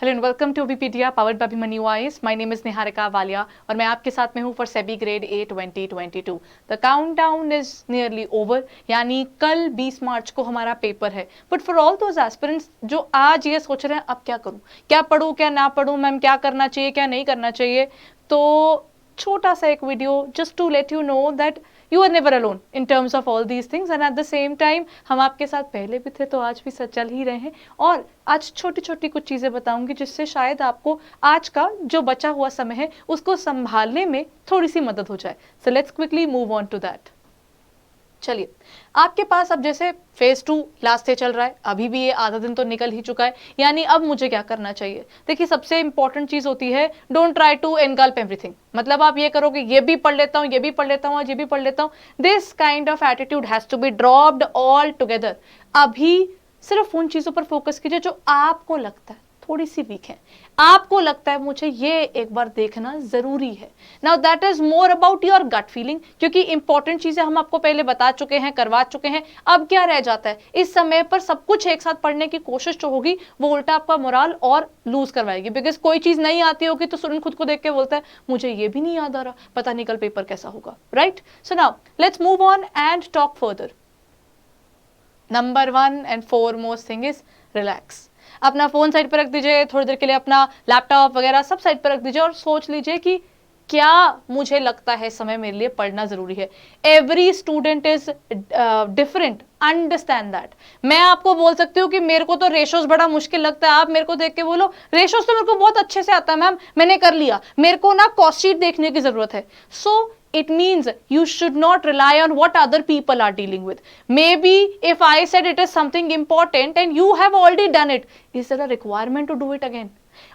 Hello and welcome to Bpedia powered by Abhimanyu UIS. My name is Niharika Walia और मैं आपके साथ में हूं for SEBI grade A 2022। The countdown is nearly over, यानी कल 20 मार्च को हमारा पेपर है। But for all those aspirants जो आज ये सोच रहे हैं अब क्या करूं, क्या पढूं क्या ना पढूं, मैम क्या करना चाहिए क्या नहीं करना चाहिए, तो छोटा सा एक video just to let you know that you are never alone in terms of all these things and at the same time हम आपके साथ पहले भी थे तो आज भी चल ही रहे हैं। और आज छोटी छोटी कुछ चीज़ें बताऊंगी जिससे शायद आपको आज का जो बचा हुआ समय है उसको संभालने में थोड़ी सी मदद हो जाए। So let's quickly move on to that. चलिए, आपके पास अब जैसे फेज 2 लास्ट से चल रहा है, अभी भी ये आधा दिन तो निकल ही चुका है, यानी अब मुझे क्या करना चाहिए। देखिए, सबसे इंपॉर्टेंट चीज होती है डोंट ट्राई टू एनगल्प एवरीथिंग। मतलब आप ये करो कि ये भी पढ़ लेता हूँ, ये भी पढ़ लेता हूँ, ये भी पढ़ लेता हूँ। This kind of attitude has to be dropped altogether. अभी सिर्फ उन चीजों पर फोकस कीजिए जो आपको लगता है थोड़ी सी वीक है, आपको लगता है मुझे ये एक बार देखना जरूरी है। Now that is more about your gut feeling, क्योंकि इंपॉर्टेंट चीजें हम आपको पहले बता चुके हैं, करवा चुके हैं। अब क्या रह जाता है, इस समय पर सब कुछ एक साथ पढ़ने की कोशिश जो होगी वो उल्टा आपका मोराल और लूज करवाएगी। बिकॉज कोई चीज नहीं आती होगी तो स्टूडेंट खुद को देख के बोलता है मुझे ये भी नहीं याद आ रहा, पता नहीं कल पेपर कैसा होगा, right. So now let's move on and talk further. Number 1 and foremost thing is relax. अपना फोन साइड पर रख दीजिए, थोड़ी देर के लिए अपना लैपटॉप वगैरह सब साइड पर रख दीजिए और सोच लीजिए कि क्या मुझे लगता है समय मेरे लिए पढ़ना जरूरी है। Every student is different, understand that. मैं आपको बोल सकती हूँ कि मेरे को तो रेशोस बड़ा मुश्किल लगता है, आप मेरे को देख के बोलो रेशोस तो मेरे को बहुत अच्छे से आता है मैम, मैंने कर लिया, मेरे को ना कॉस्ट शीट देखने की जरूरत है। सो it means you should not rely on what other people are dealing with. Maybe if I said it is something important and you have already done it, is there a requirement to do it again?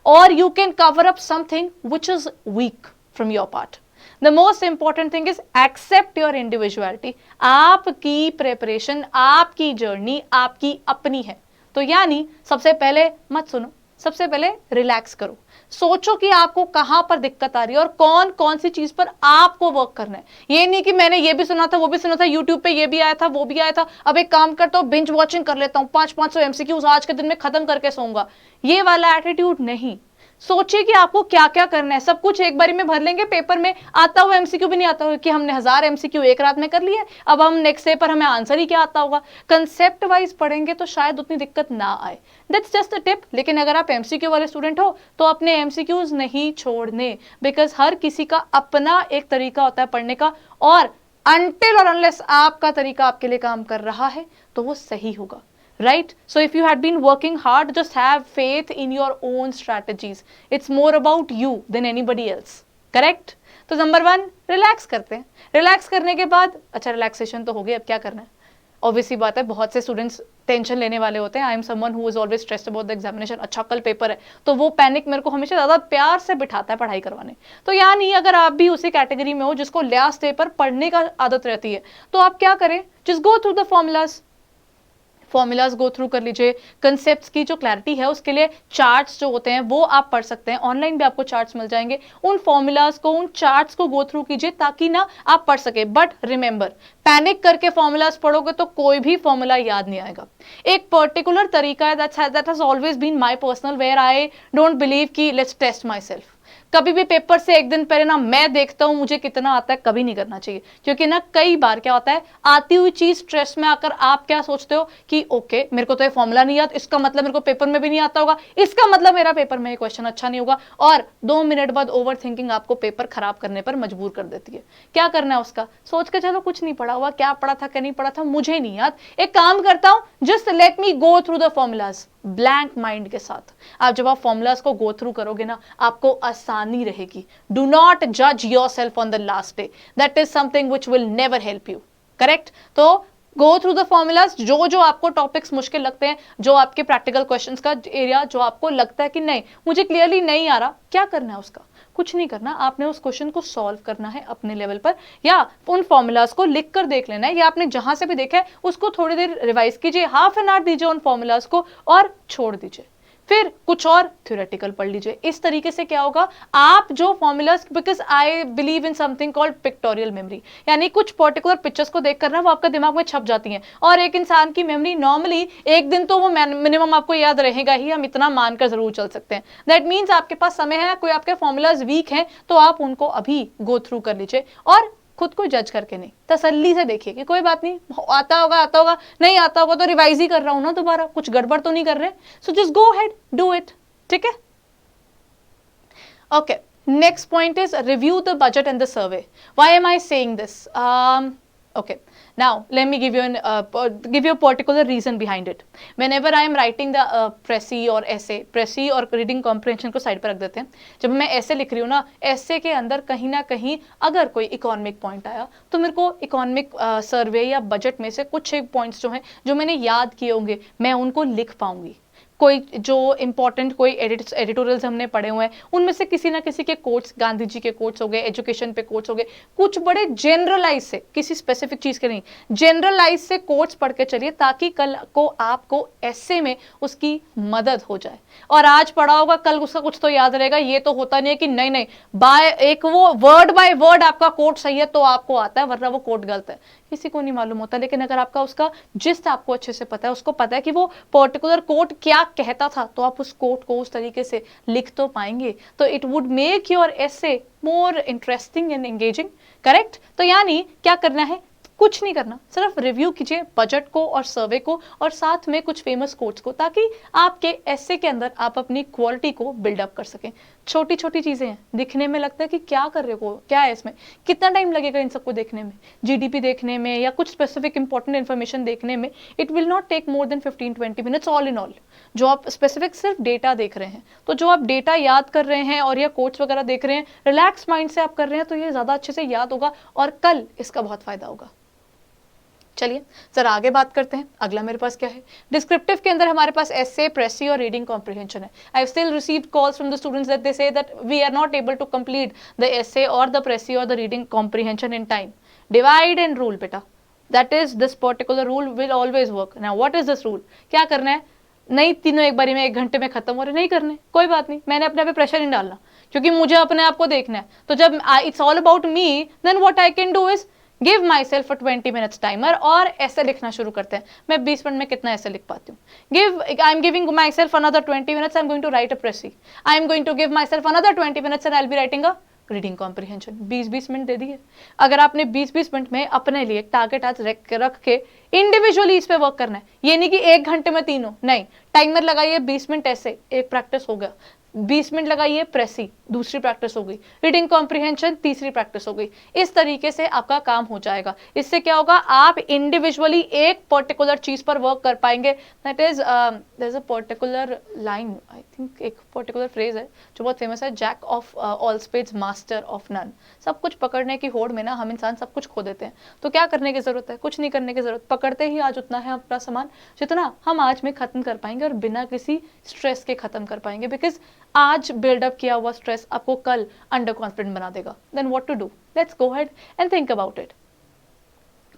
Or you can cover up something which is weak from your part. The most important thing is accept your individuality. आपकी preparation, आपकी journey, आपकी अपनी है। तो यानी सबसे पहले मत सुनो, सबसे पहले रिलैक्स करो, सोचो कि आपको कहां पर दिक्कत आ रही है और कौन कौन सी चीज पर आपको वर्क करना है। ये नहीं कि मैंने ये भी सुना था वो भी सुना था, यूट्यूब पे ये भी आया था वो भी आया था, अब एक काम करता हूं बिंज वॉचिंग कर लेता हूं, 500 एमसीक्यूज आज के दिन में खत्म करके सोऊंगा। ये वाला एटीट्यूड नहीं। सोचिए कि आपको क्या क्या करना है, सब कुछ एक बारी में भर लेंगे पेपर में। आता हुआ एमसीक्यू भी नहीं आता होगा कि हमने 1000 एमसीक्यू एक रात में कर लिए, अब हम नेक्स्ट डे पर हमें आंसर ही क्या आता होगा। कंसेप्ट वाइज पढ़ेंगे तो शायद उतनी दिक्कत ना आए। That's just a tip. लेकिन अगर आप एमसीक्यू वाले स्टूडेंट हो तो अपने एमसीक्यूज नहीं छोड़ने, बिकॉज हर किसी का अपना एक तरीका होता है पढ़ने का, और अनटिल और अनलेस आपका तरीका आपके लिए काम कर रहा है तो वो सही होगा, right? So if you had been working hard, just have faith in your own strategies. It's more about you than anybody else. Correct? तो नंबर 1 रिलैक्स करते हैं। रिलैक्स करने के बाद अच्छा रिलैक्सेशन तो हो गई, अब क्या करना है। ऑब्वियसली बात है, बहुत से स्टूडेंट्स टेंशन लेने वाले होते हैं। I am someone who is always stressed about the examination. अच्छा कल पेपर है, तो वो पैनिक मेरे को हमेशा ज्यादा प्यार से बिठाता है पढ़ाई करवाने। तो यानी अगर आप भी उसी कैटेगरी में हो जिसको लास्ट डे पर पढ़ने का आदत रहती है, तो आप क्या करें, just go through the formulas go through कर लीजिए। कंसेप्ट्स की जो क्लैरिटी है उसके लिए चार्ट्स जो होते हैं वो आप पढ़ सकते हैं, ऑनलाइन भी आपको चार्ट्स मिल जाएंगे। उन फॉर्मूलाज को, उन चार्ट्स को गो थ्रू कीजिए ताकि ना आप पढ़ सके। बट रिमेंबर, पैनिक करके फॉर्मूलाज पढ़ोगे तो कोई भी फॉर्मूला याद नहीं आएगा। एक पर्टिकुलर तरीका है that has always been my personal, where I don't believe कि लेट्स टेस्ट माई सेल्फ। कभी भी पेपर से एक दिन पहले ना मैं देखता हूं मुझे कितना आता है, कभी नहीं करना चाहिए। क्योंकि ना कई बार क्या होता है, आती हुई चीज स्ट्रेस में आकर आप क्या सोचते हो कि ओके मेरे को तो ये फॉर्मूला नहीं आता, इसका मतलब मेरे को पेपर में भी नहीं आता होगा, इसका मतलब मेरा पेपर में ये क्वेश्चन अच्छा नहीं होगा। और 2 मिनट बाद ओवर थिंकिंग आपको पेपर खराब करने पर मजबूर कर देती है। क्या करना है उसका, सोच के चलो कुछ नहीं पढ़ा हुआ, क्या पढ़ा था क्या नहीं पढ़ा था मुझे नहीं याद, एक काम करता हूं just let me go through the formulas. Blank mind के साथ आप जब आप फॉर्मूलाज को गो थ्रू करोगे ना, आपको आसानी रहेगी। डू नॉट जज yourself on the last day, that is something which will never help you. Correct? तो गो थ्रू द फॉर्मूलाज, जो आपको टॉपिक्स मुश्किल लगते हैं, जो आपके प्रैक्टिकल क्वेश्चंस का एरिया जो आपको लगता है कि नहीं मुझे क्लियरली नहीं आ रहा, क्या करना है उसका, कुछ नहीं करना। आपने उस क्वेश्चन को सॉल्व करना है अपने लेवल पर, या उन फॉर्मूलाज को लिख कर देख लेना है, या आपने जहां से भी देखा है उसको थोड़ी देर रिवाइज कीजिए, हाफ एन आवर दीजिए उन फॉर्मूलाज को और छोड़ दीजिए। फिर कुछ और थ्योरेटिकल पढ़ लीजिए। इस तरीके से क्या होगा, आप जो formulas, because I believe in something called pictorial memory, यानी कुछ पर्टिकुलर पिक्चर्स को देखकर ना वो आपका दिमाग में छप जाती हैं। और एक इंसान की मेमोरी नॉर्मली एक दिन तो वो मिनिमम आपको याद रहेगा ही, हम इतना मानकर जरूर चल सकते हैं। दैट मीन्स आपके पास समय है, कोई आपके फॉर्मूलाज वीक हैं तो आप उनको अभी गो थ्रू कर लीजिए, और खुद को जज करके नहीं, तसल्ली से देखिए कि कोई बात नहीं, आता होगा, नहीं आता होगा तो रिवाइज ही कर रहा हूं ना दोबारा, कुछ गड़बड़ तो नहीं कर रहे। So just go ahead, do it. ठीक है, okay. Next point is review the budget and the survey. Why am I saying this? okay, now let me give you a particular reason behind it. Whenever I am writing the Pressy or essay, Pressy और reading comprehension को side पर रख देते हैं, जब मैं ऐसे लिख रही हूँ ना, ऐसे के अंदर कहीं ना कहीं अगर कोई इकोनॉमिक पॉइंट आया तो मेरे को इकोनॉमिक सर्वे या बजट में से कुछ एक पॉइंट्स जो हैं जो मैंने याद किए होंगे, मैं उनको लिख पाऊंगी। कोई जो इंपॉर्टेंट कोई एडिटोरियल्स हमने पढ़े हुए हैं उनमें से किसी ना किसी के कोट्स, गांधी जी के कोट्स हो गए, एजुकेशन पे कोट्स हो गए, कुछ बड़े जनरलाइज से, किसी स्पेसिफिक चीज के नहीं, जनरलाइज से कोट्स पढ़ के चलिए, ताकि कल को आपको ऐसे में उसकी मदद हो जाए। और आज पढ़ा होगा कल उसका कुछ तो याद रहेगा। ये तो होता नहीं है कि नहीं नहीं बाय एक वो वर्ड बाय वर्ड आपका कोट सही है तो आपको आता है, वरना वो कोट गलत है, किसी को नहीं मालूम होता। लेकिन अगर आपका उसका जिस्ट आपको अच्छे से पता है, उसको पता है कि वो पर्टिकुलर कोट क्या कहता था, तो आप उस कोट को उस तरीके से लिख तो पाएंगे, तो it would make your essay more interesting and engaging. Correct? तो यानी क्या करना है, कुछ नहीं करना, सिर्फ रिव्यू कीजिए बजट को और सर्वे को, और साथ में कुछ फेमस कोट्स को, ताकि आपके एसे के अंदर आप अपनी क्वालिटी को बिल्डअप कर सकें। छोटी छोटी चीजें हैं, दिखने में लगता है कि क्या कर रहे हो, क्या है इसमें, कितना टाइम लगेगा इन सबको देखने में, जीडीपी देखने में या कुछ स्पेसिफिक इंपॉर्टेंट इन्फॉर्मेशन देखने में, it will not take more than 15-20 minutes all in all. जो आप स्पेसिफिक सिर्फ डेटा देख रहे हैं, तो जो आप डेटा याद कर रहे हैं और या कोट्स वगैरह देख रहे हैं, रिलैक्स माइंड से आप कर रहे हैं, तो ये ज्यादा अच्छे से याद होगा और कल इसका बहुत फायदा होगा। चलिए जरा आगे बात करते हैं। अगला मेरे पास क्या है, डिस्क्रिप्टिव के अंदर हमारे पास एसे, प्रेसी और रीडिंग कॉम्प्रिहेंशन है। I have still received calls from the students that they say that we are not able to complete the essay और द प्रेसी और the reading comprehension in time. Divide and rule बेटा, that is this particular rule will always work. Now what is this rule? क्या करना है, नहीं तीनों एक बारी में 1 घंटे में खत्म हो रहे, नहीं करने, कोई बात नहीं, मैंने अपने पे प्रेशर नहीं डालना, क्योंकि मुझे अपने आप को देखना है। तो जब it's all about me, then what I can do is give myself 20 minutes timer, और ऐसे लिखना शुरू करते हैं। मैं 20 मिनट में कितना ऐसे लिख पाती हूँ, I am giving myself another 20 minutes, I am going to write a precis, I am going to give myself another 20 minutes and I will be writing a reading comprehension. 20-20 minute दे दिए। अगर आपने 20-20 minute में अपने लिए target आज रख के इंडिविजुअली इस पे वर्क करना है, ये नहीं कि 1 घंटे में तीनों, नहीं, टाइमर लगाइए, 20 मिनट ऐसे, एक प्रैक्टिस हो गया, 20 मिनट लगाइए प्रेसी, दूसरी प्रैक्टिस हो गई, रीडिंग कॉम्प्रिहेंशन तीसरी प्रैक्टिस हो गई। इस तरीके से आपका काम हो जाएगा। इससे क्या होगा, आप इंडिविजुअली एक पर्टिकुलर चीज पर वर्क कर पाएंगे। That is there is a particular line, I think एक पर्टिकुलर फ्रेज है जो बहुत फेमस है, jack of all spades master of none. सब कुछ पकड़ने की होड़ में ना हम इंसान सब कुछ खो देते हैं। तो क्या करने की जरूरत है, कुछ नहीं करने की जरूरत, पकड़ते ही आज उतना है अपना सामान जितना हम आज में खत्म कर पाएंगे और बिना किसी स्ट्रेस के खत्म कर पाएंगे। बिकॉज आज बिल्डअप किया हुआ स्ट्रेस आपको कल अंडर कॉन्फिडेंट बना देगा। Then what to do, let's go ahead and think about it.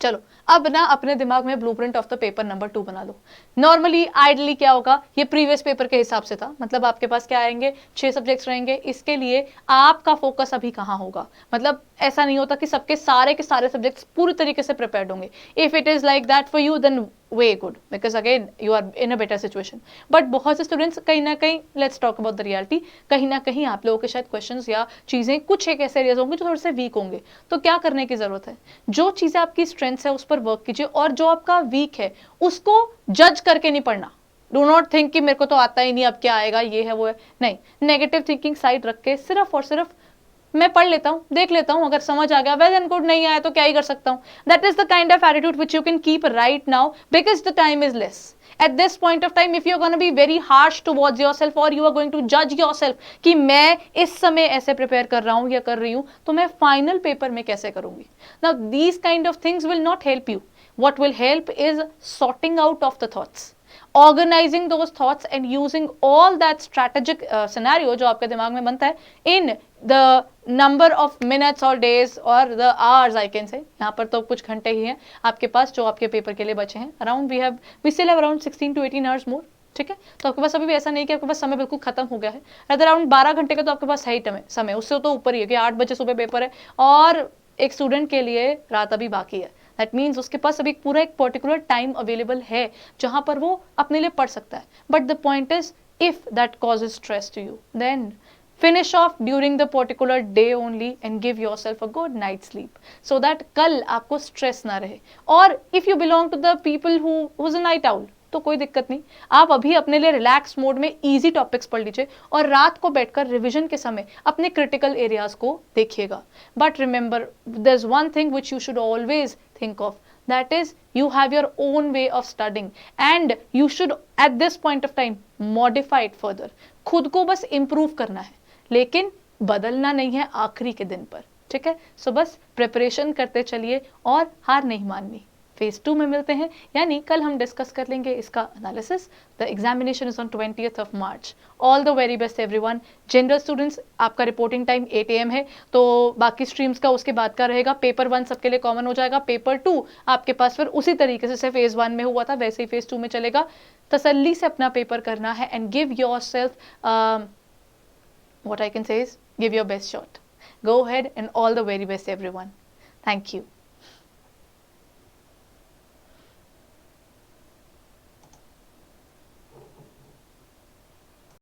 चलो अब ना अपने दिमाग में blueprint of the paper number 2 बना लो। नॉर्मली आइडली क्या होगा, ये प्रीवियस पेपर के हिसाब से था, मतलब आपके पास क्या आएंगे, 6 सब्जेक्ट्स रहेंगे। इसके लिए आपका फोकस अभी कहाँ होगा, मतलब ऐसा नहीं होता कि सबके सारे के सारे सब्जेक्ट्स पूरी तरीके से प्रिपेयर्ड होंगे। If it is like that for you then way good, because again you are in a better situation. but बहुत से स्टूडेंट्स कहीं ना कहीं, let's talk about the reality, कहीं ना कहीं आप लोगों के शायद क्वेश्चंस या चीजें कुछ एक ऐसे एरियाज होंगे जो थोड़े से वीक होंगे। तो क्या करने की जरूरत है, जो चीजें आपकी स्ट्रेंथ है उस पर वर्क कीजिए, और जो आपका वीक है उसको जज करके नहीं पढ़ना। डू नॉट थिंक कि मेरे को तो आता ही नहीं, अब क्या आएगा, ये है वो है, नहीं। नेगेटिव थिंकिंग साइड रख के सिर्फ और सिर्फ मैं पढ़ लेता हूँ, देख लेता हूँ, अगर समझ आ गया वेल एंड गुड, नहीं आया तो क्या ही कर सकता हूँ। That is the kind of attitude which you can keep right now, because the time is less. At this point of time, if you're going to be very harsh towards yourself or you are going to judge yourself कि मैं इस समय ऐसे prepare कर रहा हूँ या कर रही हूँ, तो मैं फाइनल पेपर में कैसे करूंगी। Now these kind of things will not help you. What will help is sorting out of the thoughts, organizing those thoughts and using all that strategic scenario जो आपके दिमाग में बनता है in the number of minutes or days or the hours I can say। यहाँ पर तो कुछ घंटे ही हैं आपके पास जो आपके पेपर के लिए बचे हैं। around we still have around 16 to 18 hours more। ठीक है। तो आपके पास अभी भी ऐसा नहीं कि आपके पास समय बिल्कुल खत्म हो गया है, अराउंड 12 घंटे का तो आपके पास है ही समय, उससे तो ऊपर ही है कि 8 बजे सुबह पेपर है और एक स्टूडेंट के लिए रात अभी बाकी है। दैट मीन्स उसके पास अभी पूरा एक पर्टिकुलर टाइम अवेलेबल है जहां पर वो अपने लिए पढ़ सकता है। But the point is, if that causes stress to you, then finish off during the particular day only and give yourself a good night's sleep so that कल आपको stress ना रहे। और if you belong to the people who's a night owl, तो कोई दिक्कत नहीं, आप अभी अपने लिए रिलैक्स मोड में इजी टॉपिक्स पढ़ लीजिए और रात को बैठकर रिवीजन के समय अपने क्रिटिकल एरियाज को देखिएगा। But remember, there is one thing which you should always think of, that is you have your own way of studying and you should at this point of time modify it further। खुद को बस improve करना है, लेकिन बदलना नहीं है आखिरी के दिन पर, ठीक है। सो बस प्रिपरेशन करते चलिए और हार नहीं माननी। फेज 2 में मिलते हैं, यानी कल हम डिस्कस कर लेंगे इसका analysis. The examination is on 20th of March। All the very best everyone. General students, आपका रिपोर्टिंग टाइम 8 AM है, तो बाकी स्ट्रीम्स का उसके बाद का रहेगा। पेपर 1 सबके लिए कॉमन हो जाएगा, पेपर 2 आपके पास फिर उसी तरीके से जैसे फेज 1 में हुआ था वैसे ही फेज 2 में चलेगा। तसल्ली से अपना पेपर करना है and give your self what I can say is give your best shot. Go ahead and all the very best everyone. Thank you.